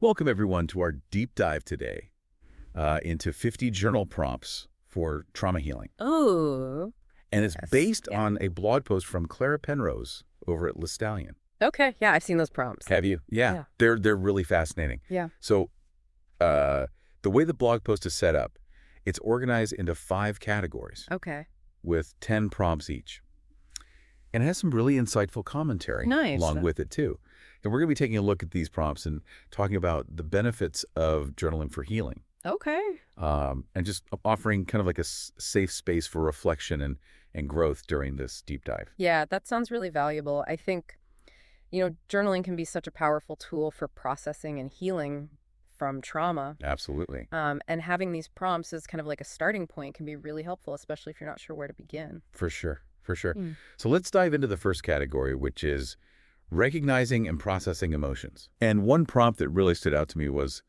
Welcome, everyone, to our deep dive today into 50 journal prompts for trauma healing. Oh, And it's yes. based Yeah. on a blog post from Clara Penrose over at LeStallion. Okay. Yeah, I've seen those prompts. Have you? Yeah. Yeah. They're really fascinating. Yeah. So the way the blog post is set up, it's organized into 5 categories Okay. with 10 prompts each. And it has some really insightful commentary Nice. along with it, too. And we're going to be taking a look at these prompts and talking about the benefits of journaling for healing. Okay. And just offering kind of like a safe space for reflection and growth during this deep dive. Yeah, that sounds really valuable. I think, journaling can be such a powerful tool for processing and healing from trauma. Absolutely. And having these prompts as kind of like a starting point can be really helpful, especially if you're not sure where to begin. For sure. For sure. Mm. So let's dive into the first category, which is recognizing and processing emotions. And one prompt that really stood out to me was,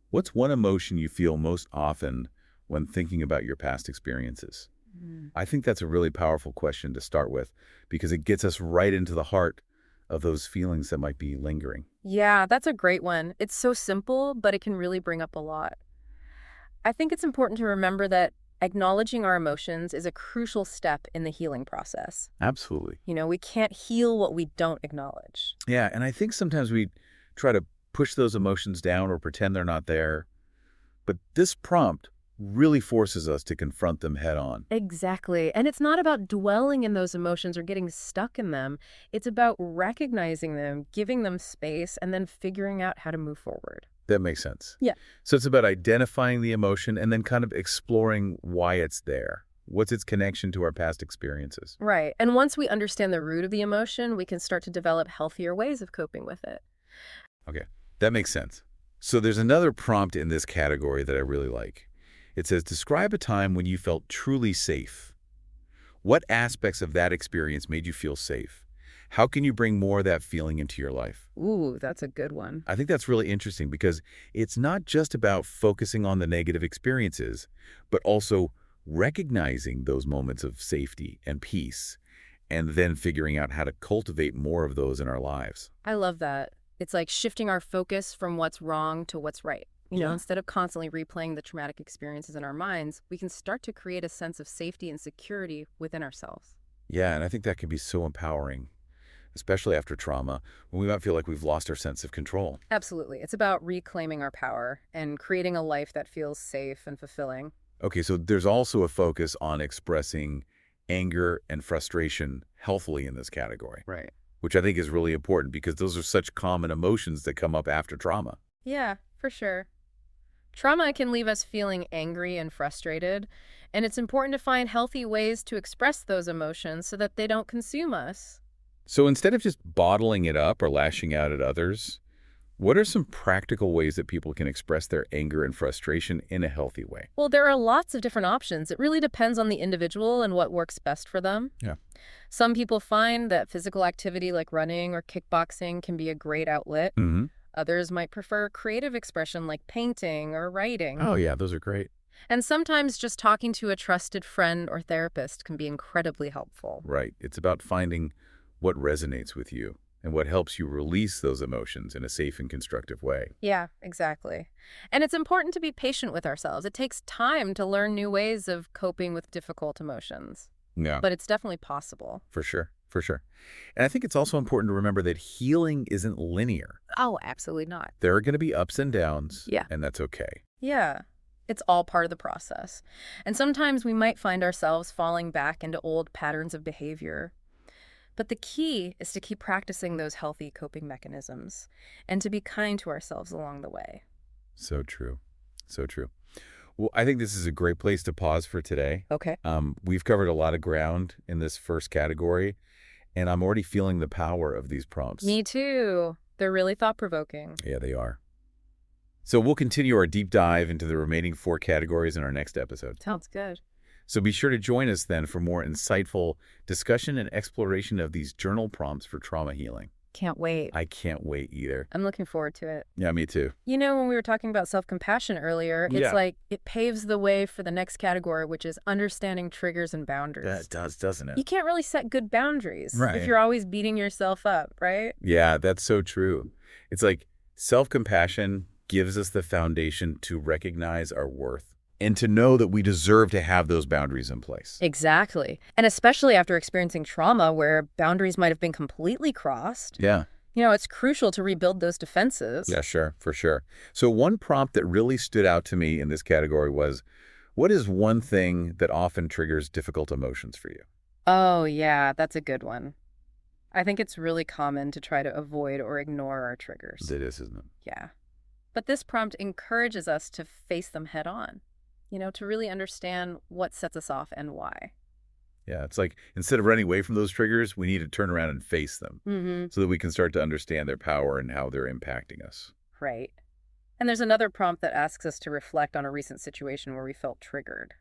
what's one emotion you feel most often when thinking about your past experiences? Mm. I think that's a really powerful question to start with because it gets us right into the heart of those feelings that might be lingering. Yeah, that's a great one. It's so simple, but it can really bring up a lot. I think it's important to remember that acknowledging our emotions is a crucial step in the healing process. Absolutely. We can't heal what we don't acknowledge. Yeah, and I think sometimes we try to push those emotions down or pretend they're not there. But this prompt really forces us to confront them head on. Exactly. And it's not about dwelling in those emotions or getting stuck in them. It's about recognizing them, giving them space, and then figuring out how to move forward. That makes sense. Yeah. So it's about identifying the emotion and then kind of exploring why it's there. What's its connection to our past experiences? Right. And once we understand the root of the emotion, we can start to develop healthier ways of coping with it. Okay, that makes sense. So there's another prompt in this category that I really like. It says, describe a time when you felt truly safe. What aspects of that experience made you feel safe? How can you bring more of that feeling into your life? Ooh, that's a good one. I think that's really interesting because it's not just about focusing on the negative experiences, but also recognizing those moments of safety and peace, and then figuring out how to cultivate more of those in our lives. I love that. It's like shifting our focus from what's wrong to what's right. Instead of constantly replaying the traumatic experiences in our minds, we can start to create a sense of safety and security within ourselves. Yeah, and I think that can be so empowering, especially after trauma, when we might feel like we've lost our sense of control. Absolutely. It's about reclaiming our power and creating a life that feels safe and fulfilling. Okay, so there's also a focus on expressing anger and frustration healthily in this category, Right. which I think is really important because those are such common emotions that come up after trauma. Yeah, for sure. Trauma can leave us feeling angry and frustrated, and it's important to find healthy ways to express those emotions so that they don't consume us. So instead of just bottling it up or lashing out at others, what are some practical ways that people can express their anger and frustration in a healthy way? Well, there are lots of different options. It really depends on the individual and what works best for them. Yeah. Some people find that physical activity like running or kickboxing can be a great outlet. Mm-hmm. Others might prefer creative expression like painting or writing. Oh, yeah, those are great. And sometimes just talking to a trusted friend or therapist can be incredibly helpful. Right. It's about finding what resonates with you and what helps you release those emotions in a safe and constructive way. Yeah, exactly. And it's important to be patient with ourselves. It takes time to learn new ways of coping with difficult emotions. Yeah, But it's definitely possible. for sure. For sure. And I think it's also important to remember that healing isn't linear. Oh, absolutely not. There are going to be ups and downs, Yeah. and that's okay. Yeah, it's all part of the process. And sometimes we might find ourselves falling back into old patterns of behavior. But the key is to keep practicing those healthy coping mechanisms and to be kind to ourselves along the way. So true. So true. Well, I think this is a great place to pause for today. Okay. We've covered a lot of ground in this first category, and I'm already feeling the power of these prompts. Me too. They're really thought-provoking. Yeah, they are. So we'll continue our deep dive into the remaining 4 categories in our next episode. Sounds good. So be sure to join us then for more insightful discussion and exploration of these journal prompts for trauma healing. Can't wait. I can't wait either. I'm looking forward to it. Yeah, me too. When we were talking about self-compassion earlier, Yeah. it's like it paves the way for the next category, which is understanding triggers and boundaries. That does, doesn't it? You can't really set good boundaries Right. if you're always beating yourself up, right? Yeah, that's so true. It's like self-compassion gives us the foundation to recognize our worth and to know that we deserve to have those boundaries in place. Exactly. And especially after experiencing trauma where boundaries might have been completely crossed, Yeah. it's crucial to rebuild those defenses. Yeah, sure, for sure. So one prompt that really stood out to me in this category was, what is one thing that often triggers difficult emotions for you? Oh, yeah, that's a good one. I think it's really common to try to avoid or ignore our triggers. It is, isn't it? Yeah. But this prompt encourages us to face them head on, to really understand what sets us off and why. Yeah, it's like instead of running away from those triggers, we need to turn around and face them Mm-hmm. so that we can start to understand their power and how they're impacting us. Right. And there's another prompt that asks us to reflect on a recent situation where we felt triggered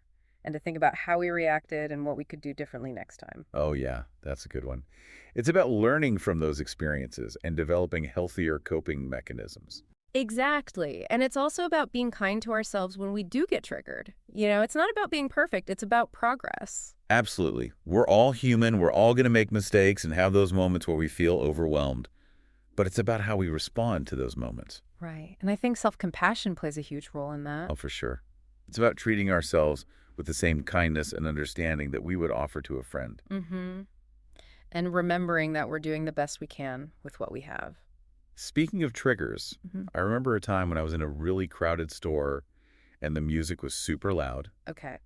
and to think about how we reacted and what we could do differently next time. Oh, yeah, that's a good one. It's about learning from those experiences and developing healthier coping mechanisms. Exactly. And it's also about being kind to ourselves when we do get triggered. It's not about being perfect, it's about progress. Absolutely. We're all human. We're all going to make mistakes and have those moments where we feel overwhelmed. But it's about how we respond to those moments. Right. And I think self-compassion plays a huge role in that. Oh, for sure. It's about treating ourselves with the same kindness and understanding that we would offer to a friend. Mm-hmm. And remembering that we're doing the best we can with what we have. Speaking of triggers, Mm-hmm. I remember a time when I was in a really crowded store and the music was super loud, Okay.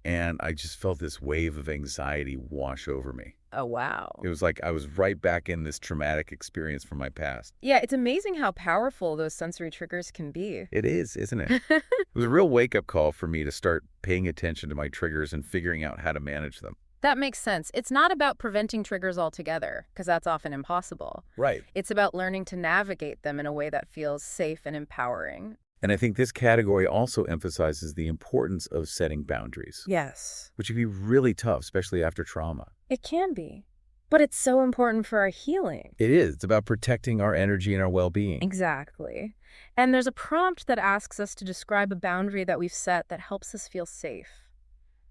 and I just felt this wave of anxiety wash over me. Oh, wow. It was like I was right back in this traumatic experience from my past. Yeah, it's amazing how powerful those sensory triggers can be. It is, isn't it? It was a real wake-up call for me to start paying attention to my triggers and figuring out how to manage them. That makes sense. It's not about preventing triggers altogether, because that's often impossible. Right. It's about learning to navigate them in a way that feels safe and empowering. And I think this category also emphasizes the importance of setting boundaries, Yes. which can be really tough, especially after trauma. It can be. But it's so important for our healing. It is. It's about protecting our energy and our well-being. Exactly. And there's a prompt that asks us to describe a boundary that we've set that helps us feel safe,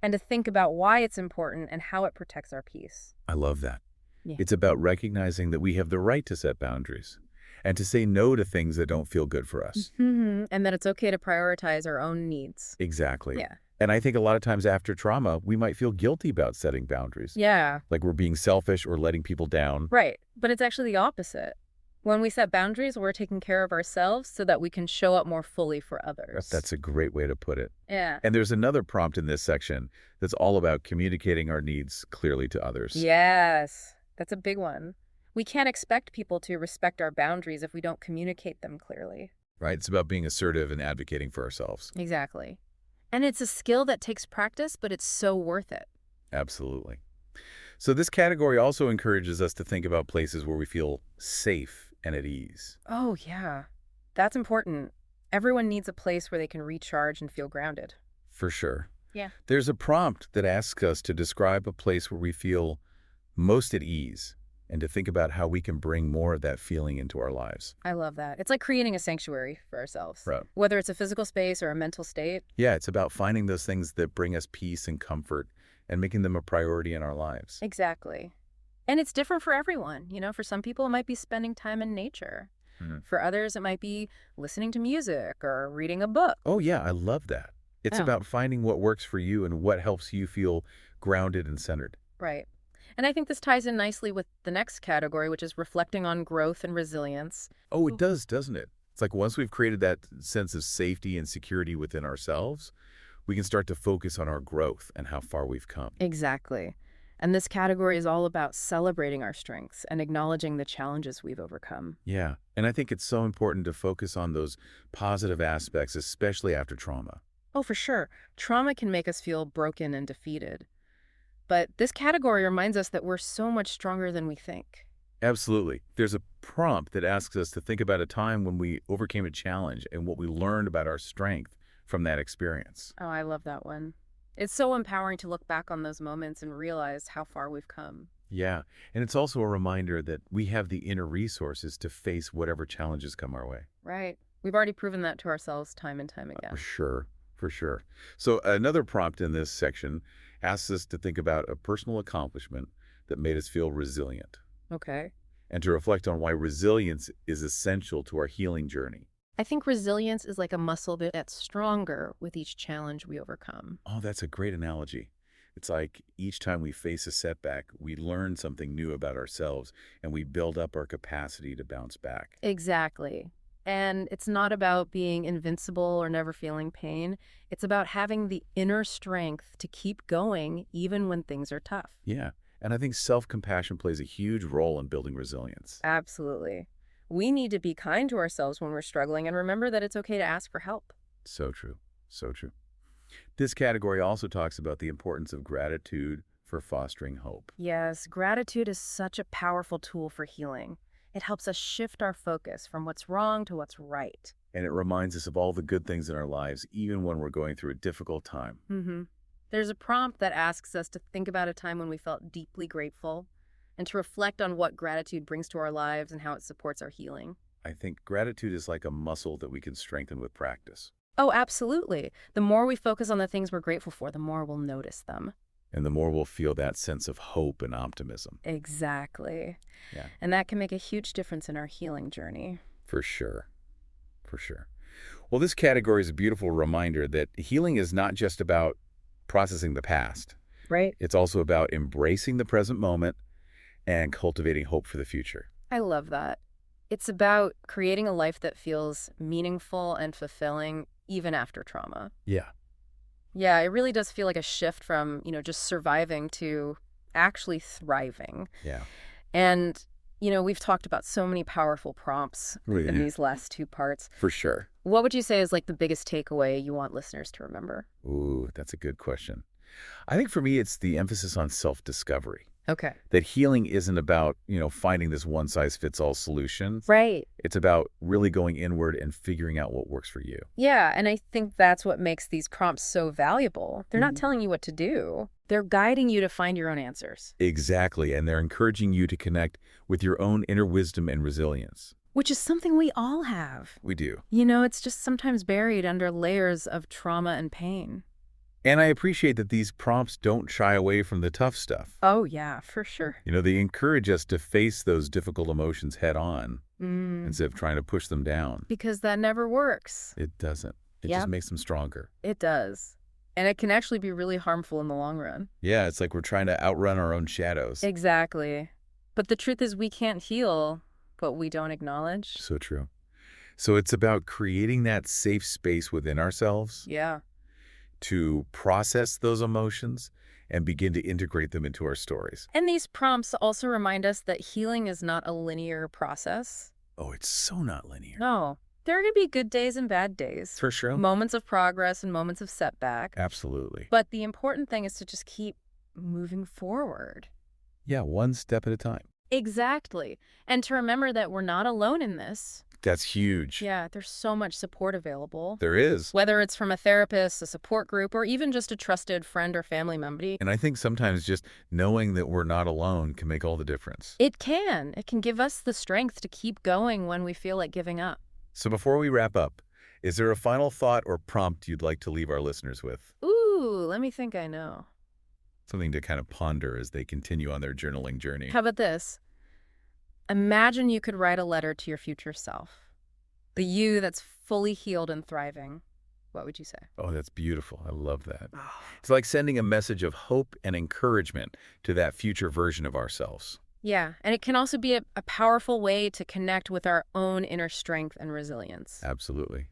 and to think about why it's important and how it protects our peace. I love that. Yeah. It's about recognizing that we have the right to set boundaries and to say no to things that don't feel good for us. Mm-hmm. And that it's okay to prioritize our own needs. Exactly. Yeah. And I think a lot of times after trauma, we might feel guilty about setting boundaries. Yeah. Like we're being selfish or letting people down. Right. But it's actually the opposite. When we set boundaries, we're taking care of ourselves so that we can show up more fully for others. That's a great way to put it. Yeah. And there's another prompt in this section that's all about communicating our needs clearly to others. Yes. That's a big one. We can't expect people to respect our boundaries if we don't communicate them clearly. Right? It's about being assertive and advocating for ourselves. Exactly. And it's a skill that takes practice, but it's so worth it. Absolutely. So this category also encourages us to think about places where we feel safe and at ease. Oh, yeah. That's important. Everyone needs a place where they can recharge and feel grounded. For sure. Yeah. There's a prompt that asks us to describe a place where we feel most at ease and to think about how we can bring more of that feeling into our lives. I love that. It's like creating a sanctuary for ourselves. Right. Whether it's a physical space or a mental state. Yeah, it's about finding those things that bring us peace and comfort and making them a priority in our lives. Exactly. And it's different for everyone. For some people, it might be spending time in nature. Mhm. For others, it might be listening to music or reading a book. Oh, yeah, I love that. It's Oh. about finding what works for you and what helps you feel grounded and centered. Right. And I think this ties in nicely with the next category, which is reflecting on growth and resilience. Oh, it does, doesn't it? It's like once we've created that sense of safety and security within ourselves, we can start to focus on our growth and how far we've come. Exactly. And this category is all about celebrating our strengths and acknowledging the challenges we've overcome. Yeah, and I think it's so important to focus on those positive aspects, especially after trauma. Oh, for sure. Trauma can make us feel broken and defeated. But this category reminds us that we're so much stronger than we think. Absolutely. There's a prompt that asks us to think about a time when we overcame a challenge and what we learned about our strength from that experience. Oh, I love that one. It's so empowering to look back on those moments and realize how far we've come. Yeah, and it's also a reminder that we have the inner resources to face whatever challenges come our way. Right. We've already proven that to ourselves time and time again. For sure, for sure. So another prompt in this section asks us to think about a personal accomplishment that made us feel resilient Okay. and to reflect on why resilience is essential to our healing journey. I think resilience is like a muscle that gets stronger with each challenge we overcome. Oh, that's a great analogy. It's like each time we face a setback, we learn something new about ourselves and we build up our capacity to bounce back. Exactly. And it's not about being invincible or never feeling pain. It's about having the inner strength to keep going even when things are tough. Yeah. And I think self-compassion plays a huge role in building resilience. Absolutely. We need to be kind to ourselves when we're struggling and remember that it's okay to ask for help. So true. So true. This category also talks about the importance of gratitude for fostering hope. Yes, gratitude is such a powerful tool for healing. It helps us shift our focus from what's wrong to what's right. And it reminds us of all the good things in our lives, even when we're going through a difficult time. There's a prompt that asks us to think about a time when we felt deeply grateful and to reflect on what gratitude brings to our lives and how it supports our healing. I think gratitude is like a muscle that we can strengthen with practice. Oh, absolutely. The more we focus on the things we're grateful for, the more we'll notice them. And the more we'll feel that sense of hope and optimism. Exactly. Yeah, And that can make a huge difference in our healing journey. for sure. For sure. Well, this category is a beautiful reminder that healing is not just about processing the past. Right. It's also about embracing the present moment and cultivating hope for the future. I love that. It's about creating a life that feels meaningful and fulfilling even after trauma. Yeah. Yeah, it really does feel like a shift from, just surviving to actually thriving. Yeah. And, we've talked about so many powerful prompts in these last two parts. For sure. What would you say is like the biggest takeaway you want listeners to remember? Ooh, that's a good question. I think for me, it's the emphasis on self-discovery. Okay. That healing isn't about, finding this one-size-fits-all solution. Right. It's about really going inward and figuring out what works for you. Yeah, and I think that's what makes these prompts so valuable. They're not Mhm. telling you what to do. They're guiding you to find your own answers, Exactly, and they're encouraging you to connect with your own inner wisdom and resilience. which is something we all have. We do. It's just sometimes buried under layers of trauma and pain. And I appreciate that these prompts don't shy away from the tough stuff. Oh, yeah, for sure. They encourage us to face those difficult emotions head on Mm, instead of trying to push them down. because that never works. It doesn't. It Yep. just makes them stronger. It does. And it can actually be really harmful in the long run. Yeah, it's like we're trying to outrun our own shadows. Exactly. But the truth is we can't heal what we don't acknowledge. So true. So it's about creating that safe space within ourselves Yeah. to process those emotions and begin to integrate them into our stories. And these prompts also remind us that healing is not a linear process. Oh, it's so not linear. No. There are going to be good days and bad days, For sure. moments of progress and moments of setback. Absolutely. But the important thing is to just keep moving forward. Yeah, one step at a time. Exactly. And to remember that we're not alone in this. That's huge. Yeah, there's so much support available. There is. Whether it's from a therapist, a support group, or even just a trusted friend or family member. And I think sometimes just knowing that we're not alone can make all the difference. It can. It can give us the strength to keep going when we feel like giving up. So before we wrap up, is there a final thought or prompt you'd like to leave our listeners with? Ooh, let me think I know. Something to kind of ponder as they continue on their journaling journey. How about this? Imagine you could write a letter to your future self. The you that's fully healed and thriving. What would you say? Oh, that's beautiful. I love that. It's like sending a message of hope and encouragement to that future version of ourselves. Yeah, and it can also be a powerful way to connect with our own inner strength and resilience. Absolutely.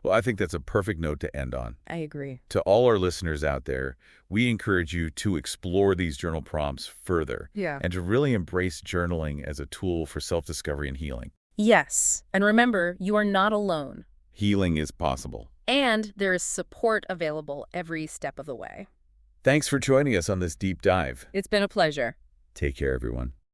Well, I think that's a perfect note to end on. I agree. To all our listeners out there, we encourage you to explore these journal prompts further Yeah. and to really embrace journaling as a tool for self-discovery and healing. Yes, and remember, you are not alone. Healing is possible. And there is support available every step of the way. Thanks for joining us on this deep dive. It's been a pleasure. Take care, everyone.